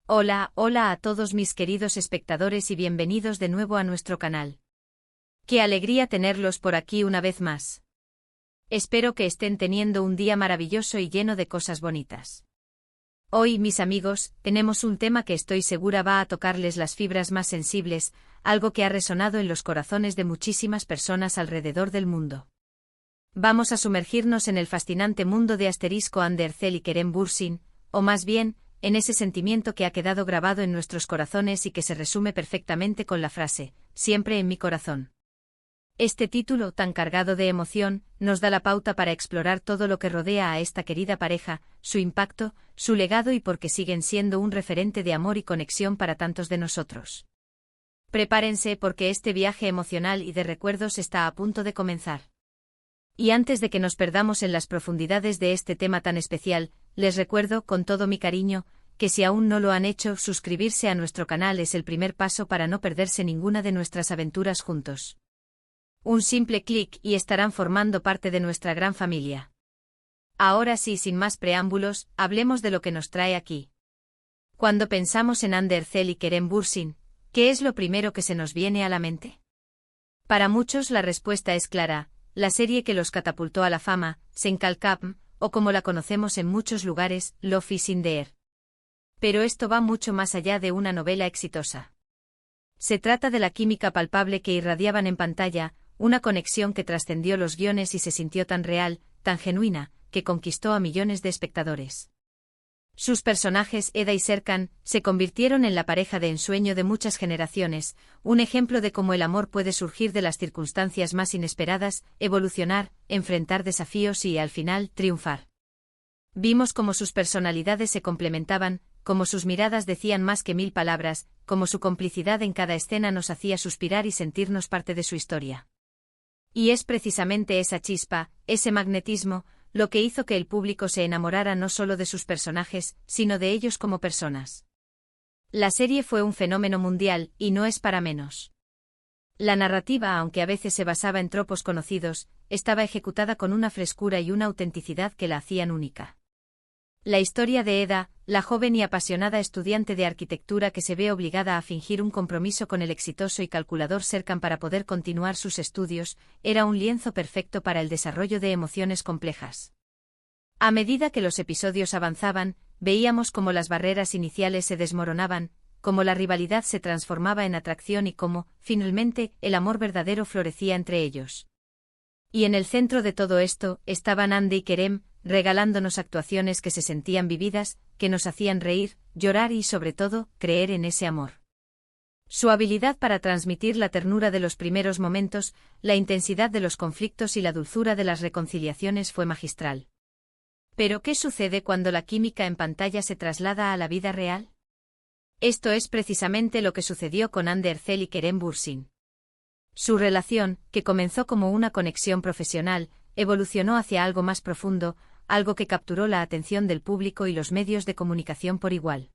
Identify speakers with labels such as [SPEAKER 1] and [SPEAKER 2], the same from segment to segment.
[SPEAKER 1] Hola, hola a todos mis queridos espectadores y bienvenidos de nuevo a nuestro canal. Qué alegría tenerlos por aquí una vez más. Espero que estén teniendo un día maravilloso y lleno de cosas bonitas. Hoy, mis amigos, tenemos un tema que estoy segura va a tocarles las fibras más sensibles, algo que ha resonado en los corazones de muchísimas personas alrededor del mundo. Vamos a sumergirnos en el fascinante mundo de Ander Zel y Kerem Bürsin, o más bien, en ese sentimiento que ha quedado grabado en nuestros corazones y que se resume perfectamente con la frase, siempre en mi corazón. Este título, tan cargado de emoción, nos da la pauta para explorar todo lo que rodea a esta querida pareja, su impacto, su legado y por qué siguen siendo un referente de amor y conexión para tantos de nosotros. Prepárense porque este viaje emocional y de recuerdos está a punto de comenzar. Y antes de que nos perdamos en las profundidades de este tema tan especial, les recuerdo, con todo mi cariño, que si aún no lo han hecho, suscribirse a nuestro canal es el primer paso para no perderse ninguna de nuestras aventuras juntos. Un simple clic y estarán formando parte de nuestra gran familia. Ahora sí, sin más preámbulos, hablemos de lo que nos trae aquí. Cuando pensamos en Ander Zel y Kerem Bürsin, ¿qué es lo primero que se nos viene a la mente? Para muchos la respuesta es clara: la serie que los catapultó a la fama, Senkalkam, o como la conocemos en muchos lugares, Love is in the Air. Pero esto va mucho más allá de una novela exitosa. Se trata de la química palpable que irradiaban en pantalla, una conexión que trascendió los guiones y se sintió tan real, tan genuina, que conquistó a millones de espectadores. Sus personajes, Eda y Serkan, se convirtieron en la pareja de ensueño de muchas generaciones, un ejemplo de cómo el amor puede surgir de las circunstancias más inesperadas, evolucionar, enfrentar desafíos y, al final, triunfar. Vimos cómo sus personalidades se complementaban, cómo sus miradas decían más que 1000 palabras, cómo su complicidad en cada escena nos hacía suspirar y sentirnos parte de su historia. Y es precisamente esa chispa, ese magnetismo, lo que hizo que el público se enamorara no solo de sus personajes, sino de ellos como personas. La serie fue un fenómeno mundial, y no es para menos. La narrativa, aunque a veces se basaba en tropos conocidos, estaba ejecutada con una frescura y una autenticidad que la hacían única. La historia de Eda, la joven y apasionada estudiante de arquitectura que se ve obligada a fingir un compromiso con el exitoso y calculador Serkan para poder continuar sus estudios, era un lienzo perfecto para el desarrollo de emociones complejas. A medida que los episodios avanzaban, veíamos cómo las barreras iniciales se desmoronaban, cómo la rivalidad se transformaba en atracción y cómo, finalmente, el amor verdadero florecía entre ellos. Y en el centro de todo esto, estaban Ande y Kerem, regalándonos actuaciones que se sentían vividas, que nos hacían reír, llorar y, sobre todo, creer en ese amor. Su habilidad para transmitir la ternura de los primeros momentos, la intensidad de los conflictos y la dulzura de las reconciliaciones fue magistral. ¿Pero qué sucede cuando la química en pantalla se traslada a la vida real? Esto es precisamente lo que sucedió con Ander Zel y Kerem Bürsin. Su relación, que comenzó como una conexión profesional, evolucionó hacia algo más profundo, algo que capturó la atención del público y los medios de comunicación por igual.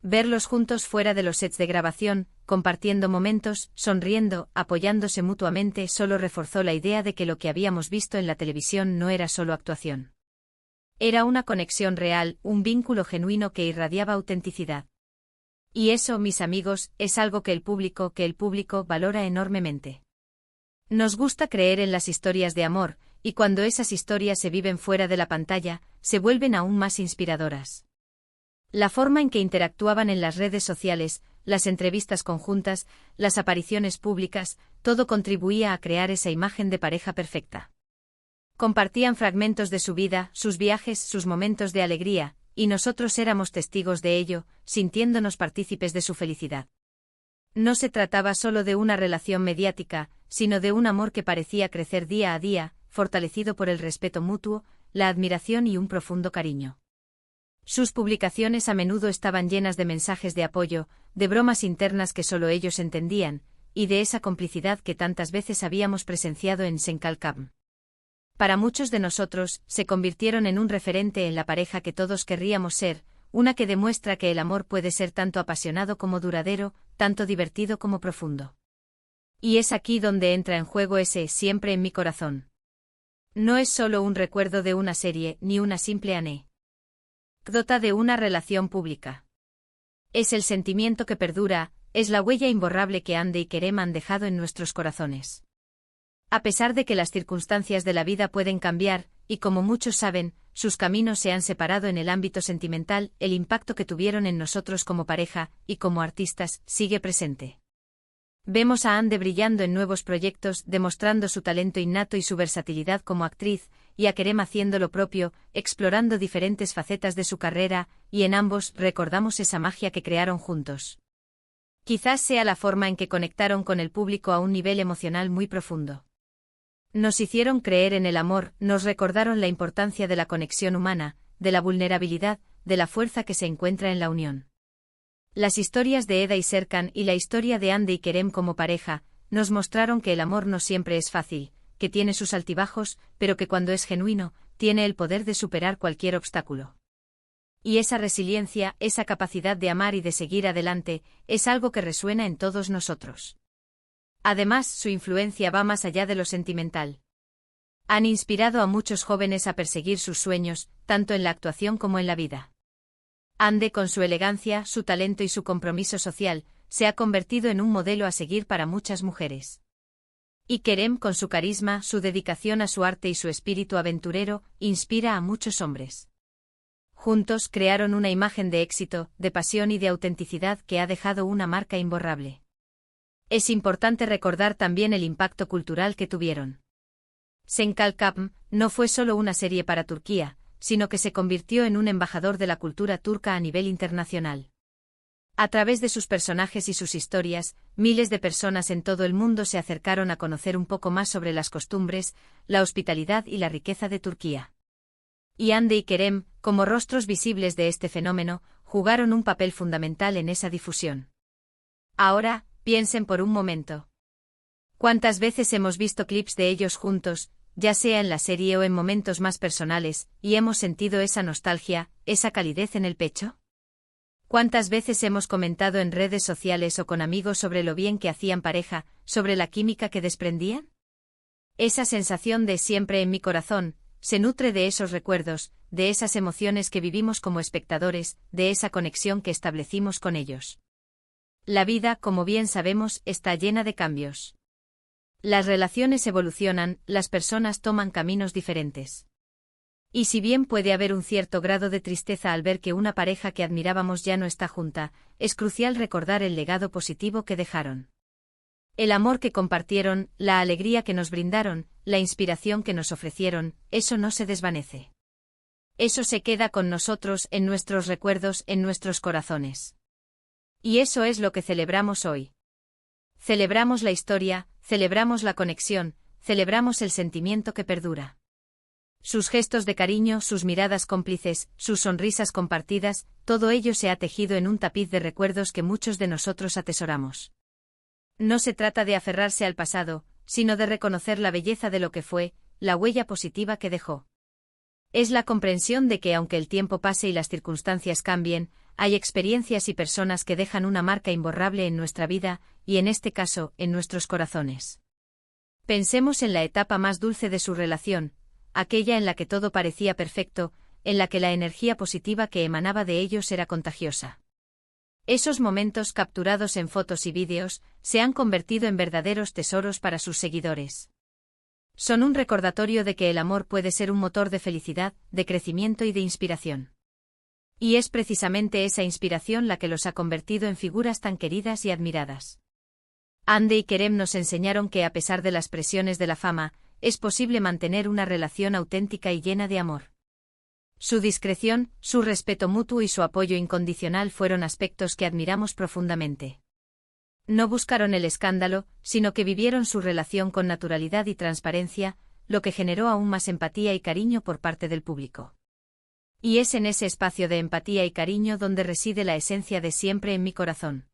[SPEAKER 1] Verlos juntos fuera de los sets de grabación, compartiendo momentos, sonriendo, apoyándose mutuamente, solo reforzó la idea de que lo que habíamos visto en la televisión no era solo actuación. Era una conexión real, un vínculo genuino que irradiaba autenticidad. Y eso, mis amigos, es algo que el público valora enormemente. Nos gusta creer en las historias de amor, y cuando esas historias se viven fuera de la pantalla, se vuelven aún más inspiradoras. La forma en que interactuaban en las redes sociales, las entrevistas conjuntas, las apariciones públicas, todo contribuía a crear esa imagen de pareja perfecta. Compartían fragmentos de su vida, sus viajes, sus momentos de alegría, y nosotros éramos testigos de ello, sintiéndonos partícipes de su felicidad. No se trataba solo de una relación mediática, sino de un amor que parecía crecer día a día, fortalecido por el respeto mutuo, la admiración y un profundo cariño. Sus publicaciones a menudo estaban llenas de mensajes de apoyo, de bromas internas que solo ellos entendían, y de esa complicidad que tantas veces habíamos presenciado en Senkalkam. Para muchos de nosotros, se convirtieron en un referente en la pareja que todos querríamos ser, una que demuestra que el amor puede ser tanto apasionado como duradero, tanto divertido como profundo. Y es aquí donde entra en juego ese siempre en mi corazón. No es solo un recuerdo de una serie, ni una simple anécdota de una relación pública. Es el sentimiento que perdura, es la huella imborrable que Ande y Kerem han dejado en nuestros corazones. A pesar de que las circunstancias de la vida pueden cambiar, y como muchos saben, sus caminos se han separado en el ámbito sentimental, el impacto que tuvieron en nosotros como pareja, y como artistas, sigue presente. Vemos a Ande brillando en nuevos proyectos, demostrando su talento innato y su versatilidad como actriz, y a Kerem haciendo lo propio, explorando diferentes facetas de su carrera, y en ambos recordamos esa magia que crearon juntos. Quizás sea la forma en que conectaron con el público a un nivel emocional muy profundo. Nos hicieron creer en el amor, nos recordaron la importancia de la conexión humana, de la vulnerabilidad, de la fuerza que se encuentra en la unión. Las historias de Eda y Serkan y la historia de Ande y Kerem como pareja, nos mostraron que el amor no siempre es fácil, que tiene sus altibajos, pero que cuando es genuino, tiene el poder de superar cualquier obstáculo. Y esa resiliencia, esa capacidad de amar y de seguir adelante, es algo que resuena en todos nosotros. Además, su influencia va más allá de lo sentimental. Han inspirado a muchos jóvenes a perseguir sus sueños, tanto en la actuación como en la vida. Ande, con su elegancia, su talento y su compromiso social, se ha convertido en un modelo a seguir para muchas mujeres. Y Kerem, con su carisma, su dedicación a su arte y su espíritu aventurero, inspira a muchos hombres. Juntos crearon una imagen de éxito, de pasión y de autenticidad que ha dejado una marca imborrable. Es importante recordar también el impacto cultural que tuvieron. Sen Kalkapm no fue solo una serie para Turquía, sino que se convirtió en un embajador de la cultura turca a nivel internacional. A través de sus personajes y sus historias, miles de personas en todo el mundo se acercaron a conocer un poco más sobre las costumbres, la hospitalidad y la riqueza de Turquía. Y Ande y Kerem, como rostros visibles de este fenómeno, jugaron un papel fundamental en esa difusión. Ahora, piensen por un momento. ¿Cuántas veces hemos visto clips de ellos juntos, ya sea en la serie o en momentos más personales, y hemos sentido esa nostalgia, esa calidez en el pecho? ¿Cuántas veces hemos comentado en redes sociales o con amigos sobre lo bien que hacían pareja, sobre la química que desprendían? Esa sensación de siempre en mi corazón, se nutre de esos recuerdos, de esas emociones que vivimos como espectadores, de esa conexión que establecimos con ellos. La vida, como bien sabemos, está llena de cambios. Las relaciones evolucionan, las personas toman caminos diferentes. Y si bien puede haber un cierto grado de tristeza al ver que una pareja que admirábamos ya no está junta, es crucial recordar el legado positivo que dejaron. El amor que compartieron, la alegría que nos brindaron, la inspiración que nos ofrecieron, eso no se desvanece. Eso se queda con nosotros, en nuestros recuerdos, en nuestros corazones. Y eso es lo que celebramos hoy. Celebramos la historia, celebramos la conexión, celebramos el sentimiento que perdura. Sus gestos de cariño, sus miradas cómplices, sus sonrisas compartidas, todo ello se ha tejido en un tapiz de recuerdos que muchos de nosotros atesoramos. No se trata de aferrarse al pasado, sino de reconocer la belleza de lo que fue, la huella positiva que dejó. Es la comprensión de que aunque el tiempo pase y las circunstancias cambien, hay experiencias y personas que dejan una marca imborrable en nuestra vida, y en este caso, en nuestros corazones. Pensemos en la etapa más dulce de su relación, aquella en la que todo parecía perfecto, en la que la energía positiva que emanaba de ellos era contagiosa. Esos momentos capturados en fotos y vídeos, se han convertido en verdaderos tesoros para sus seguidores. Son un recordatorio de que el amor puede ser un motor de felicidad, de crecimiento y de inspiración. Y es precisamente esa inspiración la que los ha convertido en figuras tan queridas y admiradas. Ande y Kerem nos enseñaron que a pesar de las presiones de la fama, es posible mantener una relación auténtica y llena de amor. Su discreción, su respeto mutuo y su apoyo incondicional fueron aspectos que admiramos profundamente. No buscaron el escándalo, sino que vivieron su relación con naturalidad y transparencia, lo que generó aún más empatía y cariño por parte del público. Y es en ese espacio de empatía y cariño donde reside la esencia de siempre en mi corazón.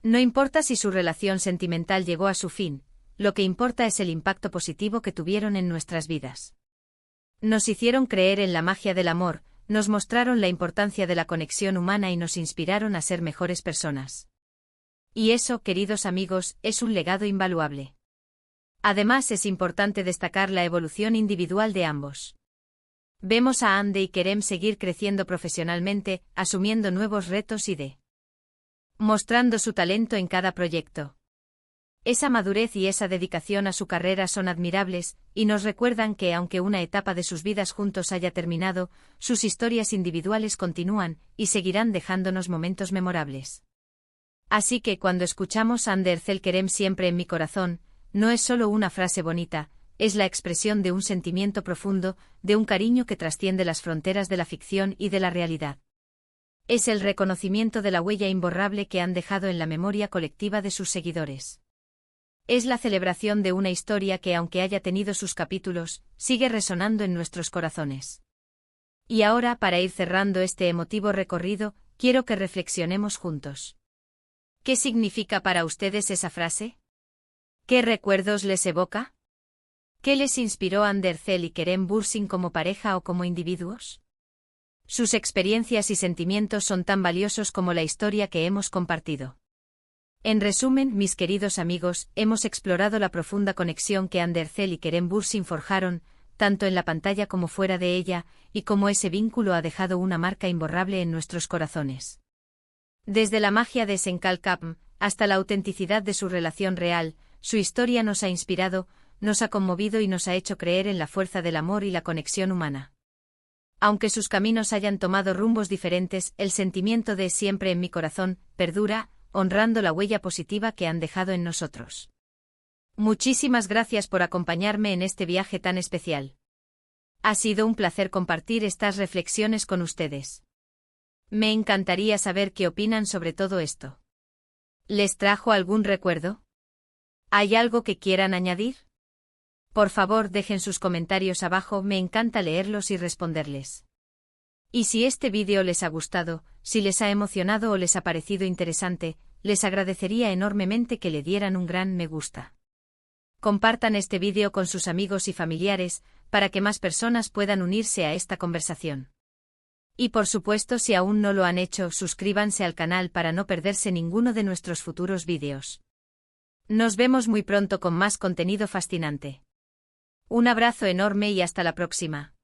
[SPEAKER 1] No importa si su relación sentimental llegó a su fin, lo que importa es el impacto positivo que tuvieron en nuestras vidas. Nos hicieron creer en la magia del amor, nos mostraron la importancia de la conexión humana y nos inspiraron a ser mejores personas. Y eso, queridos amigos, es un legado invaluable. Además, es importante destacar la evolución individual de ambos. Vemos a Ande y Kerem seguir creciendo profesionalmente, asumiendo nuevos retos y de mostrando su talento en cada proyecto. Esa madurez y esa dedicación a su carrera son admirables, y nos recuerdan que aunque una etapa de sus vidas juntos haya terminado, sus historias individuales continúan, y seguirán dejándonos momentos memorables. Así que cuando escuchamos Ander Zel Kerem siempre en mi corazón, no es solo una frase bonita, es la expresión de un sentimiento profundo, de un cariño que trasciende las fronteras de la ficción y de la realidad. Es el reconocimiento de la huella imborrable que han dejado en la memoria colectiva de sus seguidores. Es la celebración de una historia que, aunque haya tenido sus capítulos, sigue resonando en nuestros corazones. Y ahora, para ir cerrando este emotivo recorrido, quiero que reflexionemos juntos. ¿Qué significa para ustedes esa frase? ¿Qué recuerdos les evoca? ¿Qué les inspiró Ander Zel y Kerem Bürsin como pareja o como individuos? Sus experiencias y sentimientos son tan valiosos como la historia que hemos compartido. En resumen, mis queridos amigos, hemos explorado la profunda conexión que Ander Zel y Kerem Bürsin forjaron, tanto en la pantalla como fuera de ella, y cómo ese vínculo ha dejado una marca imborrable en nuestros corazones. Desde la magia de Senkal Kapm, hasta la autenticidad de su relación real, su historia nos ha inspirado, nos ha conmovido y nos ha hecho creer en la fuerza del amor y la conexión humana. Aunque sus caminos hayan tomado rumbos diferentes, el sentimiento de siempre en mi corazón perdura, honrando la huella positiva que han dejado en nosotros. Muchísimas gracias por acompañarme en este viaje tan especial. Ha sido un placer compartir estas reflexiones con ustedes. Me encantaría saber qué opinan sobre todo esto. ¿Les trajo algún recuerdo? ¿Hay algo que quieran añadir? Por favor, dejen sus comentarios abajo, me encanta leerlos y responderles. Y si este vídeo les ha gustado, si les ha emocionado o les ha parecido interesante, les agradecería enormemente que le dieran un gran me gusta. Compartan este vídeo con sus amigos y familiares, para que más personas puedan unirse a esta conversación. Y por supuesto, si aún no lo han hecho, suscríbanse al canal para no perderse ninguno de nuestros futuros vídeos. Nos vemos muy pronto con más contenido fascinante. Un abrazo enorme y hasta la próxima.